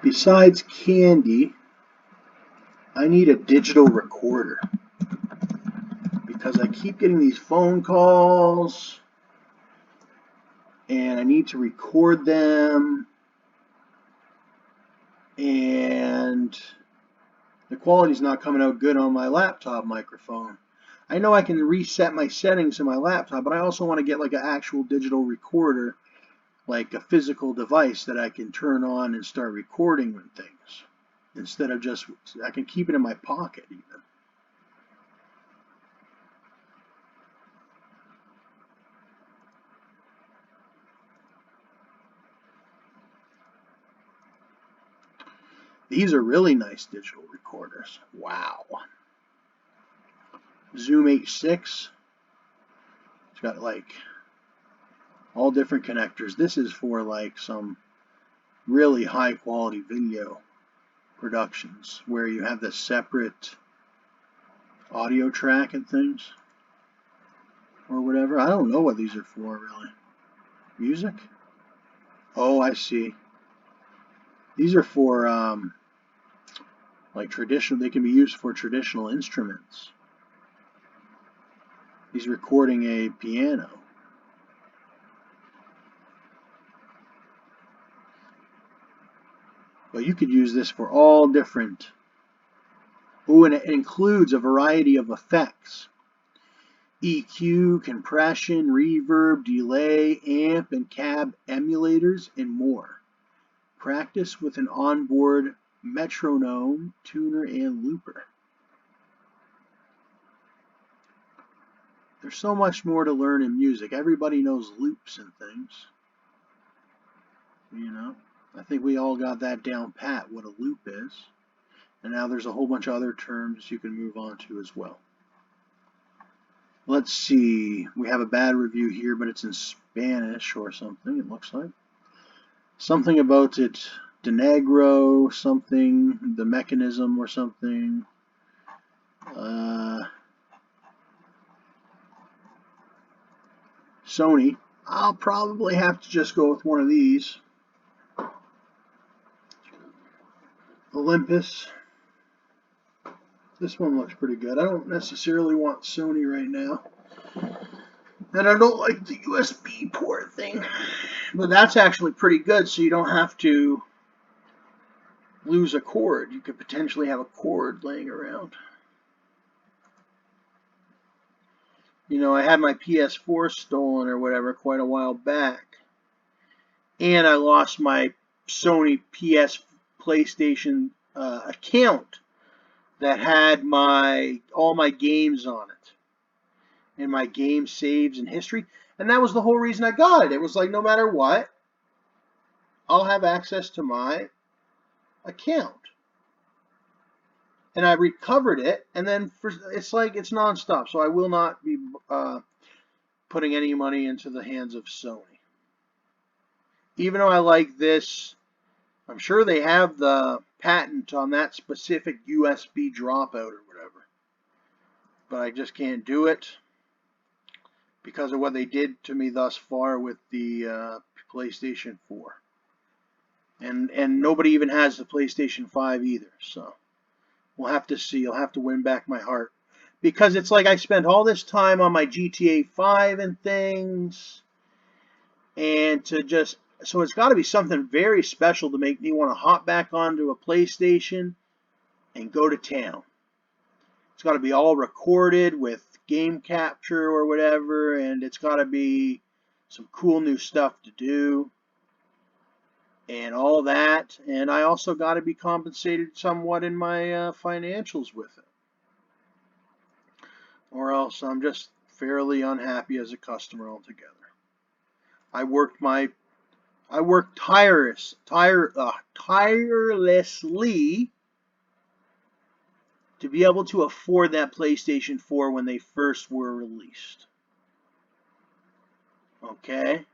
Besides candy, I need a digital recorder because I keep getting these phone calls and I need to record them, and the quality's not coming out good on my laptop microphone. I know I can reset my settings in my laptop, but I also want to get like an actual digital recorder, like a physical device that I can turn on and start recording things instead of just, I can keep it in my pocket even. These are really nice digital recorders. Wow. Zoom H6. It's got like all different connectors. This is for like some really high quality video productions where you have the separate audio track and things or whatever. I don't know what these are for really. Music? Oh, I see. These are for like traditional, they can be used for traditional instruments. He's recording a piano. But you could use this for all different. Oh, and it includes a variety of effects. EQ, compression, reverb, delay, amp, and cab emulators, and more. Practice with an onboard metronome, tuner, and looper. There's so much more to learn in music. Everybody knows loops and things. You know, I think we all got that down pat, what a loop is. And now there's a whole bunch of other terms you can move on to as well. Let's see. We have a bad review here, but it's in Spanish or something, it looks like. Something about it, De Negro, something, the mechanism or something. Sony. I'll probably have to just go with one of these. Olympus. This one looks pretty good. I don't necessarily want Sony right now. And I don't like the USB port thing. But that's actually pretty good, so you don't have to lose a cord. You could potentially have a cord laying around. You know, I had my PS4 stolen or whatever quite a while back. And I lost my Sony PlayStation account that had all my games on it. And my game saves and history. And that was the whole reason I got it. It was like, no matter what, I'll have access to my account. And I recovered it, and then it's like it's nonstop. So I will not be putting any money into the hands of Sony. Even though I like this, I'm sure they have the patent on that specific USB dropout or whatever. But I just can't do it because of what they did to me thus far with the PlayStation 4. And nobody even has the PlayStation 5 either, so we'll have to see. I'll have to win back my heart. Because it's like I spent all this time on my GTA 5 and things, and so it's got to be something very special to make me want to hop back onto a PlayStation and go to town. It's got to be all recorded with game capture or whatever, and it's got to be some cool new stuff to do and all that. And I also got to be compensated somewhat in my financials with it, or else I'm just fairly unhappy as a customer altogether. I worked tirelessly to be able to afford that PlayStation 4 when they first were released. Okay?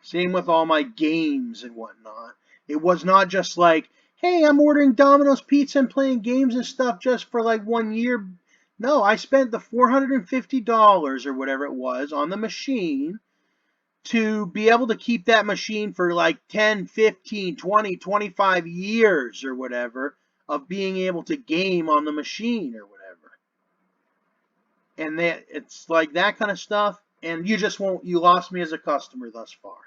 Same with all my games and whatnot. It was not just like, hey, I'm ordering Domino's Pizza and playing games and stuff just for like 1 year. No, I spent the $450 or whatever it was on the machine to be able to keep that machine for like 10, 15, 20, 25 years or whatever of being able to game on the machine or whatever. And that it's like that kind of stuff, and you just won't, you lost me as a customer thus far.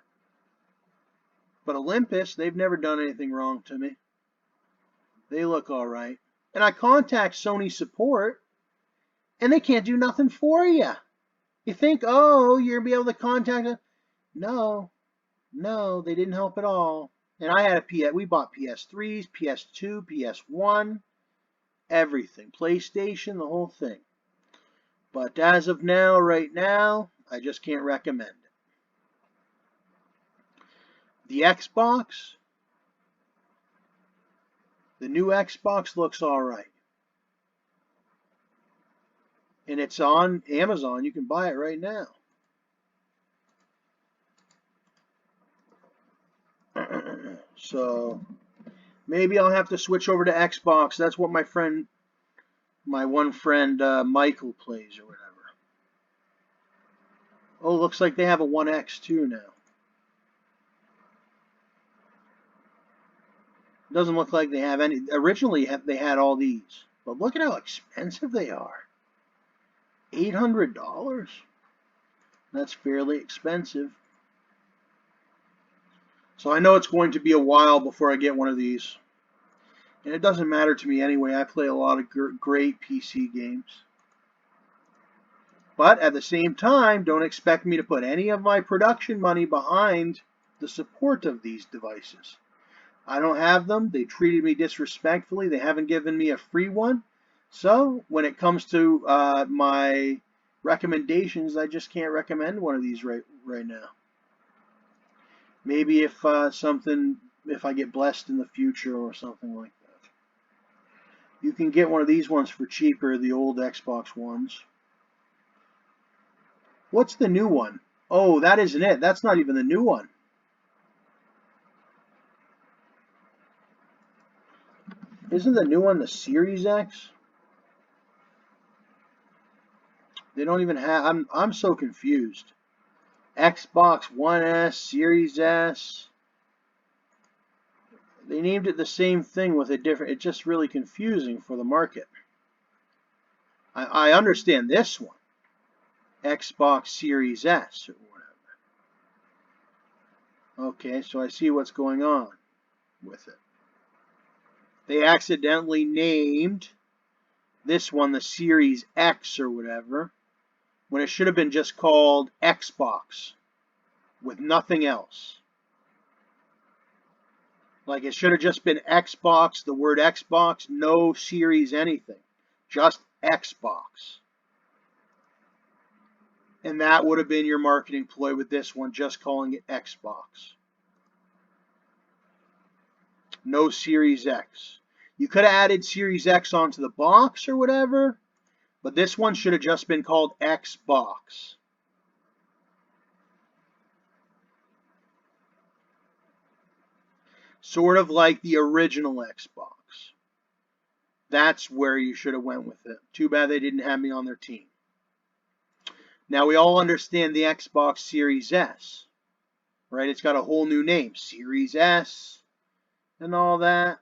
But Olympus, they've never done anything wrong to me. They look all right. And I contact Sony support, and they can't do nothing for you. You think, oh, you're going to be able to contact them. No, they didn't help at all. And I had we bought PS3s, PS2, PS1, everything. PlayStation, the whole thing. But as of now, right now, I just can't recommend it. The Xbox, the new Xbox looks all right. And it's on Amazon. You can buy it right now. So maybe I'll have to switch over to Xbox. That's what my one friend Michael plays or whatever. Oh, looks like they have a 1X too now. Doesn't look like they have any. Originally they had all these, but look at how expensive they are. $800. That's fairly expensive. So I know it's going to be a while before I get one of these. And it doesn't matter to me anyway. I play a lot of great PC games. But at the same time, don't expect me to put any of my production money behind the support of these devices. I don't have them. They treated me disrespectfully. They haven't given me a free one. So when it comes to my recommendations, I just can't recommend one of these right now. Maybe if I get blessed in the future or something like that. You can get one of these ones for cheaper, the old Xbox ones. What's the new one? Oh, that isn't it. That's not even the new one. Isn't the new one the Series X? They don't even have, I'm so confused. Xbox One S, Series S. They named it the same thing with a different, it's just really confusing for the market. I understand this one. Xbox Series S or whatever. Okay, so I see what's going on with it. They accidentally named this one the Series X or whatever, when it should have been just called Xbox with nothing else. Like it should have just been Xbox, the word Xbox, no series anything, just Xbox. And that would have been your marketing ploy with this one, just calling it Xbox. No Series X. You could have added Series X onto the box or whatever, but this one should have just been called Xbox. Sort of like the original Xbox. That's where you should have went with it. Too bad they didn't have me on their team. Now we all understand the Xbox Series S, right? It's got a whole new name, Series S and all that.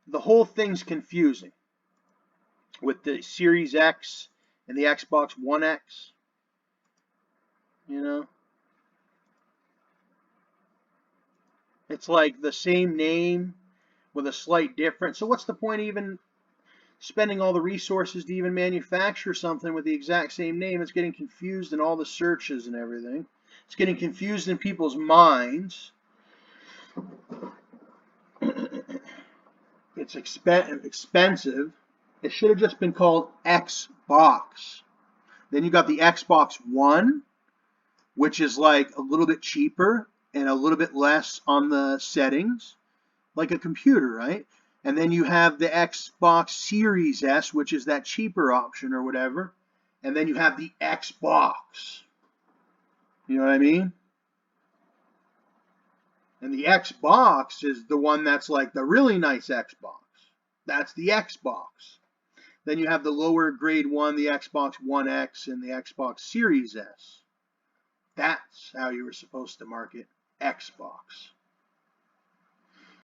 The whole thing's confusing with the Series X and the Xbox One X, you know? It's like the same name with a slight difference. So what's the point even spending all the resources to even manufacture something with the exact same name? It's getting confused in all the searches and everything. It's getting confused in people's minds. It's expensive. It should have just been called Xbox. Then you got the Xbox One, which is like a little bit cheaper and a little bit less on the settings, like a computer, right? And then you have the Xbox Series S, which is that cheaper option or whatever. And then you have the Xbox. You know what I mean? And the Xbox is the one that's like the really nice Xbox. That's the Xbox. Then you have the lower grade one, the Xbox One X and the Xbox Series S. That's how you were supposed to market Xbox.